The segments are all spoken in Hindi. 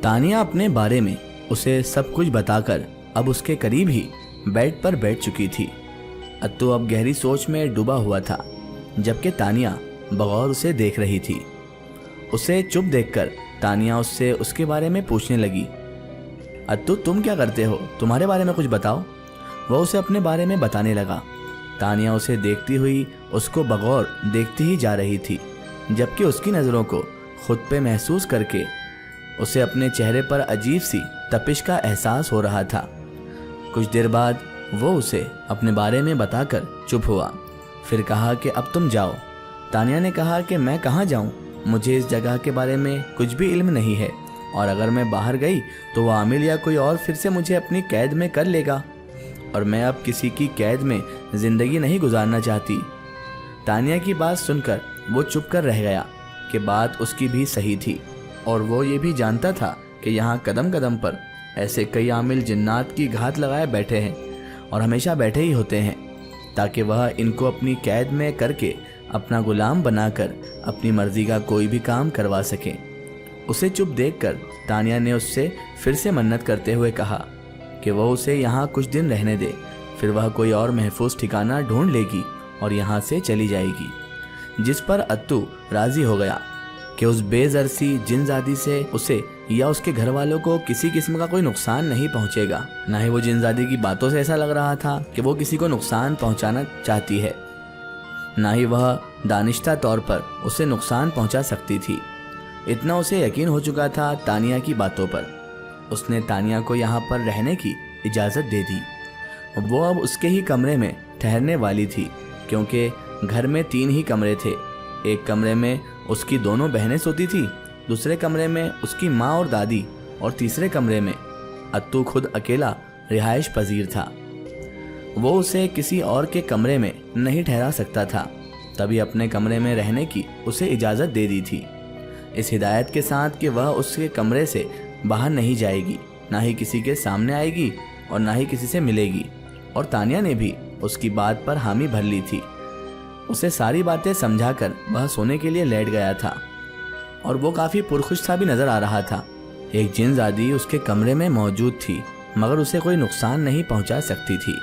तानिया अपने बारे में उसे सब कुछ बताकर अब उसके करीब ही बेड पर बैठ चुकी थी। अत्तू अब गहरी सोच में डूबा हुआ था, जबकि तानिया बगौर उसे देख रही थी। उसे चुप देखकर तानिया उससे उसके बारे में पूछने लगी। अत्तू, तुम क्या करते हो? तुम्हारे बारे में कुछ बताओ। वह उसे अपने बारे में बताने लगा। तानिया उसे देखती हुई उसको बगौर देखती ही जा रही थी, जबकि उसकी नज़रों को खुद पे महसूस करके उसे अपने चेहरे पर अजीब सी तपिश का एहसास हो रहा था। कुछ देर बाद वो उसे अपने बारे में बताकर चुप हुआ। फिर कहा कि अब तुम जाओ। तानिया ने कहा कि मैं कहाँ जाऊँ, मुझे इस जगह के बारे में कुछ भी इल्म नहीं है, और अगर मैं बाहर गई तो वह आमिल या कोई और फिर से मुझे अपनी कैद में कर लेगा, और मैं अब किसी की कैद में ज़िंदगी नहीं गुजारना चाहती। तानिया की बात सुनकर वो चुप कर रह गया कि बात उसकी भी सही थी, और वो ये भी जानता था कि यहाँ कदम कदम पर ऐसे कई आमिल जिन्नात की घात लगाए बैठे हैं, और हमेशा बैठे ही होते हैं, ताकि वह इनको अपनी कैद में करके अपना गुलाम बनाकर अपनी मर्जी का कोई भी काम करवा सके। उसे चुप देखकर तानिया ने उससे फिर से मन्नत करते हुए कहा कि वह उसे यहाँ कुछ दिन रहने दे, फिर वह कोई और महफूज ठिकाना ढूंढ लेगी और यहाँ से चली जाएगी। जिस पर अत्तू राजी हो गया कि उस बेज़रसी जिनजादी से उसे या उसके घर वालों को किसी किस्म का कोई नुकसान नहीं पहुँचेगा। ना ही वो जिनजादी की बातों से ऐसा लग रहा था कि वो किसी को नुकसान पहुँचाना चाहती है, ना ही वह दानिश्ता तौर पर उसे नुकसान पहुँचा सकती थी। इतना उसे यकीन हो चुका था तानिया की बातों पर। उसने तानिया को यहाँ पर रहने की इजाज़त दे दी। वो अब उसके ही कमरे में ठहरने वाली थी, क्योंकि घर में 3 ही कमरे थे। एक कमरे में उसकी दोनों बहनें सोती थी, दूसरे कमरे में उसकी माँ और दादी, और तीसरे कमरे में अत्तू खुद अकेला रिहाइश पजीर था। वो उसे किसी और के कमरे में नहीं ठहरा सकता था, तभी अपने कमरे में रहने की उसे इजाज़त दे दी थी, इस हिदायत के साथ कि वह उसके कमरे से बाहर नहीं जाएगी, ना ही किसी के सामने आएगी और ना ही किसी से मिलेगी। और तानिया ने भी उसकी बात पर हामी भर ली थी। उसे सारी बातें समझाकर वह सोने के लिए लेट गया था, और वो काफ़ी पुरखुश सा भी नज़र आ रहा था। एक जिनजादी उसके कमरे में मौजूद थी, मगर उसे कोई नुकसान नहीं पहुंचा सकती थी,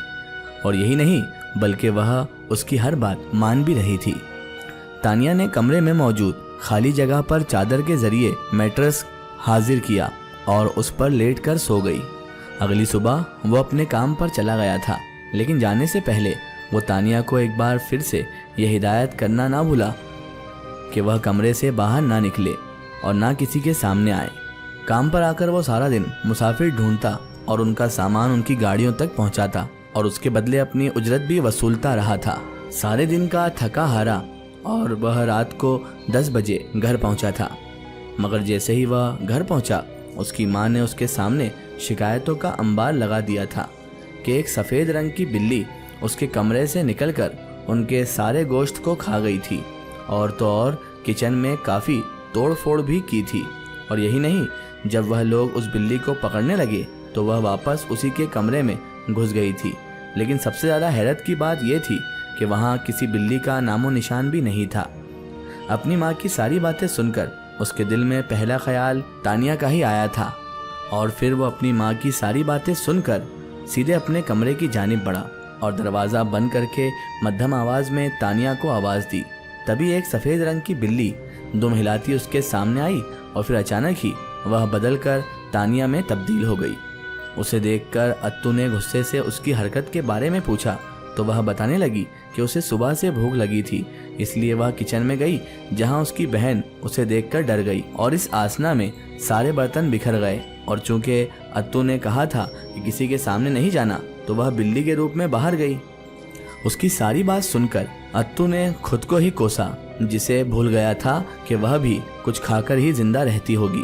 और यही नहीं बल्कि वह उसकी हर बात मान भी रही थी। तानिया ने कमरे में मौजूद खाली जगह पर चादर के जरिए मैट्रेस हाजिर किया और उस पर लेटकर सो गई। अगली सुबह वो अपने काम पर चला गया था, लेकिन जाने से पहले वो तानिया को एक बार फिर से यह हिदायत करना ना भूला कि वह कमरे से बाहर ना निकले और ना किसी के सामने आए। काम पर आकर वो सारा दिन मुसाफिर ढूंढता और उनका सामान उनकी गाड़ियों तक पहुंचाता, और उसके बदले अपनी उजरत भी वसूलता रहा था। सारे दिन का थका हारा और वह रात को 10 बजे घर पहुंचा था, मगर जैसे ही वह घर पहुंचा उसकी माँ ने उसके सामने शिकायतों का अंबार लगा दिया था कि एक सफ़ेद रंग की बिल्ली उसके कमरे से निकलकर उनके सारे गोश्त को खा गई थी, और तो और किचन में काफ़ी तोड़ फोड़ भी की थी। और यही नहीं, जब वह लोग उस बिल्ली को पकड़ने लगे तो वह वापस उसी के कमरे में घुस गई थी। लेकिन सबसे ज़्यादा हैरत की बात यह थी कि वहाँ किसी बिल्ली का नामो निशान भी नहीं था। अपनी माँ की सारी बातें सुनकर उसके दिल में पहला ख्याल तानिया का ही आया था, और फिर वो अपनी माँ की सारी बातें सुनकर सीधे अपने कमरे की जानिब बढ़ा और दरवाज़ा बंद करके मध्यम आवाज़ में तानिया को आवाज़ दी। तभी एक सफ़ेद रंग की बिल्ली दुम हिलाती उसके सामने आई, और फिर अचानक ही वह बदल कर तानिया में तब्दील हो गई। उसे देखकर अत्तू ने गुस्से से उसकी हरकत के बारे में पूछा, तो वह बताने लगी कि उसे सुबह से भूख लगी थी, इसलिए वह किचन में गई, जहां उसकी बहन उसे देखकर डर गई और इस आसना में सारे बर्तन बिखर गए। और चूंकि अत्तू ने कहा था कि किसी के सामने नहीं जाना, तो वह बिल्ली के रूप में बाहर गई। उसकी सारी बात सुनकर अत्तू ने खुद को ही कोसा, जिसे भूल गया था कि वह भी कुछ खाकर ही जिंदा रहती होगी।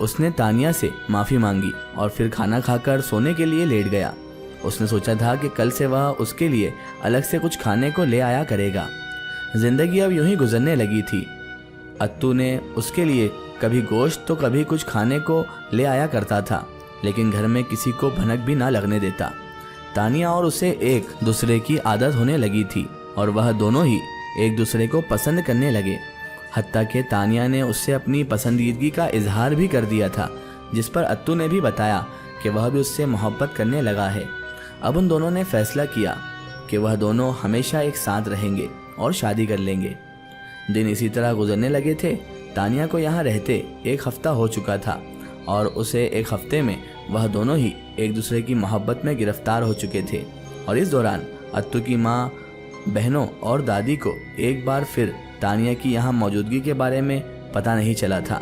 उसने तानिया से माफ़ी मांगी और फिर खाना खाकर सोने के लिए लेट गया। उसने सोचा था कि कल से वह उसके लिए अलग से कुछ खाने को ले आया करेगा। जिंदगी अब यूं ही गुजरने लगी थी। अत्तू ने उसके लिए कभी गोश्त तो कभी कुछ खाने को ले आया करता था, लेकिन घर में किसी को भनक भी ना लगने देता। तानिया और उसे एक दूसरे की आदत होने लगी थी और वह दोनों ही एक दूसरे को पसंद करने लगे। हत्ता कि तानिया ने उससे अपनी पसंदीदगी का इजहार भी कर दिया था, जिस पर अत्तू ने भी बताया कि वह भी उससे मोहब्बत करने लगा है। अब उन दोनों ने फैसला किया कि वह दोनों हमेशा एक साथ रहेंगे और शादी कर लेंगे। दिन इसी तरह गुजरने लगे थे। तानिया को यहाँ रहते 1 हफ्ता हो चुका था और उसे 1 हफ्ते में वह दोनों ही एक दूसरे की मोहब्बत में गिरफ्तार हो चुके थे। और इस दौरान अत्तू की माँ, बहनों और दादी को एक बार फिर तानिया की यहाँ मौजूदगी के बारे में पता नहीं चला था,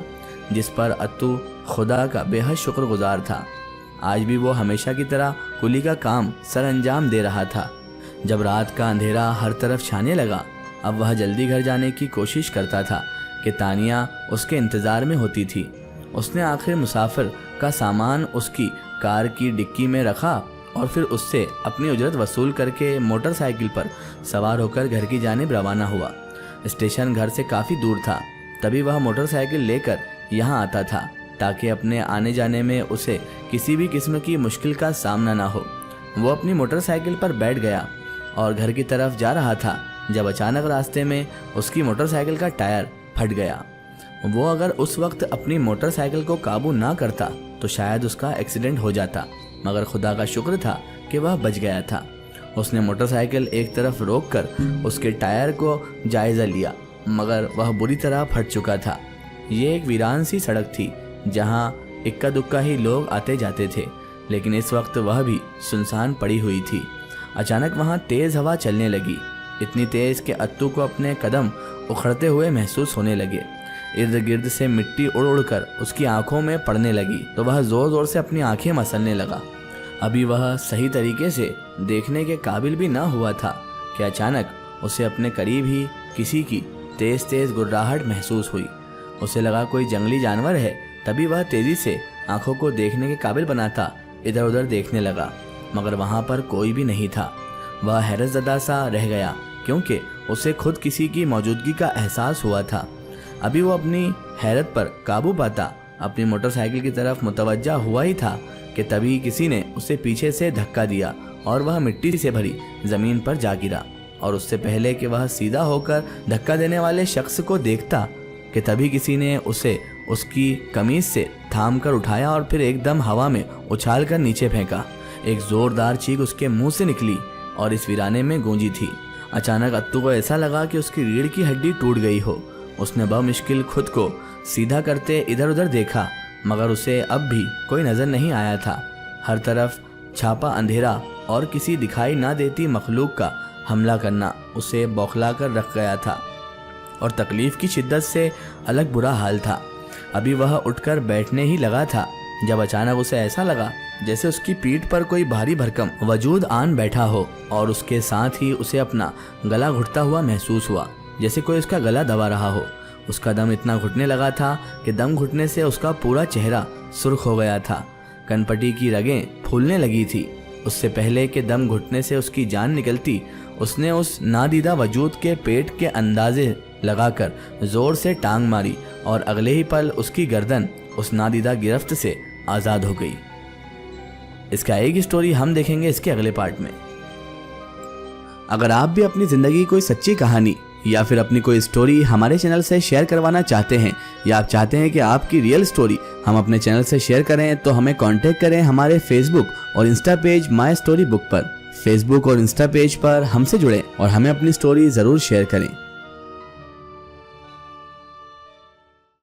जिस पर अत्तू खुदा का बेहद शुक्रगुजार था। आज भी वो हमेशा की तरह कुली का काम सर अंजाम दे रहा था। जब रात का अंधेरा हर तरफ छाने लगा, अब वह जल्दी घर जाने की कोशिश करता था कि तानिया उसके इंतज़ार में होती थी। उसने आखिर मुसाफिर का सामान उसकी कार की डिक्की में रखा और फिर उससे अपनी उजरत वसूल करके मोटरसाइकिल पर सवार होकर घर की जानिब रवाना हुआ। स्टेशन घर से काफ़ी दूर था, तभी वह मोटरसाइकिल लेकर यहाँ आता था ताकि अपने आने जाने में उसे किसी भी किस्म की मुश्किल का सामना ना हो। वो अपनी मोटरसाइकिल पर बैठ गया और घर की तरफ जा रहा था जब अचानक रास्ते में उसकी मोटरसाइकिल का टायर फट गया। वो अगर उस वक्त अपनी मोटरसाइकिल को काबू ना करता तो शायद उसका एक्सीडेंट हो जाता, मगर खुदा का शुक्र था कि वह बच गया था। उसने मोटरसाइकिल एक तरफ रोककर उसके टायर को जायज़ा लिया, मगर वह बुरी तरह फट चुका था। ये एक वीरान सी सड़क थी जहां इक्का दुक्का ही लोग आते जाते थे, लेकिन इस वक्त वह भी सुनसान पड़ी हुई थी। अचानक वहां तेज़ हवा चलने लगी, इतनी तेज़ कि अत्तू को अपने कदम उखड़ते हुए महसूस होने लगे। इर्द गिर्द से मिट्टी उड़ उड़ कर उसकी आंखों में पड़ने लगी तो वह ज़ोर ज़ोर से अपनी आंखें मसलने लगा। अभी वह सही तरीके से देखने के काबिल भी ना हुआ था कि अचानक उसे अपने करीब ही किसी की तेज़ तेज़ गुर्राहट महसूस हुई। उसे लगा कोई जंगली जानवर है। तभी वह तेज़ी से आंखों को देखने के काबिल बनाता इधर उधर देखने लगा, मगर वहाँ पर कोई भी नहीं था। वह हैरतज़दा सा रह गया क्योंकि उसे खुद किसी की मौजूदगी का एहसास हुआ था। अभी वो अपनी हैरत पर काबू पाता अपनी मोटरसाइकिल की तरफ मुतवज्जा हुआ ही था कि तभी किसी ने उसे पीछे से धक्का दिया और वह मिट्टी से भरी ज़मीन पर जा गिरा। और उससे पहले कि वह सीधा होकर धक्का देने वाले शख्स को देखता कि तभी किसी ने उसे उसकी कमीज से थाम कर उठाया और फिर एकदम हवा में उछाल कर नीचे फेंका। एक ज़ोरदार चीख उसके मुंह से निकली और इस वीराने में गूंजी थी। अचानक अत्तू को ऐसा लगा कि उसकी रीढ़ की हड्डी टूट गई हो। उसने बमुश्किल खुद को सीधा करते इधर उधर देखा, मगर उसे अब भी कोई नज़र नहीं आया था। हर तरफ छापा अंधेरा और किसी दिखाई ना देती मखलूक का हमला करना उसे बौखला कर रख गया था और तकलीफ़ की शिद्दत से अलग बुरा हाल था। अभी वह उठकर बैठने ही लगा था जब अचानक उसे ऐसा लगा जैसे उसकी पीठ पर कोई भारी भरकम वजूद आन बैठा हो और उसके साथ ही उसे अपना गला घुटता हुआ महसूस हुआ, जैसे कोई उसका गला दबा रहा हो। उसका दम इतना घुटने लगा था कि दम घुटने से उसका पूरा चेहरा सुर्ख हो गया था। कनपटी की रगें फूलने लगी थी। उससे पहले कि दम घुटने से उसकी जान निकलती, उसने उस नादीदा वजूद के पेट के अंदाजे लगाकर जोर से टांग मारी और अगले ही पल उसकी गर्दन उस नादीदा गिरफ्त से आज़ाद हो गई। इसका एक स्टोरी हम देखेंगे इसके अगले पार्ट में। अगर आप भी अपनी ज़िंदगी कोई सच्ची कहानी या फिर अपनी कोई स्टोरी हमारे चैनल से शेयर करवाना चाहते हैं या आप चाहते हैं कि आपकी रियल स्टोरी हम अपने चैनल से शेयर करें, तो हमें कांटेक्ट करें हमारे फेसबुक और Insta page my story book पर। फेसबुक और इंस्टा पेज पर हमसे जुड़ें और हमें अपनी स्टोरी ज़रूर शेयर करें।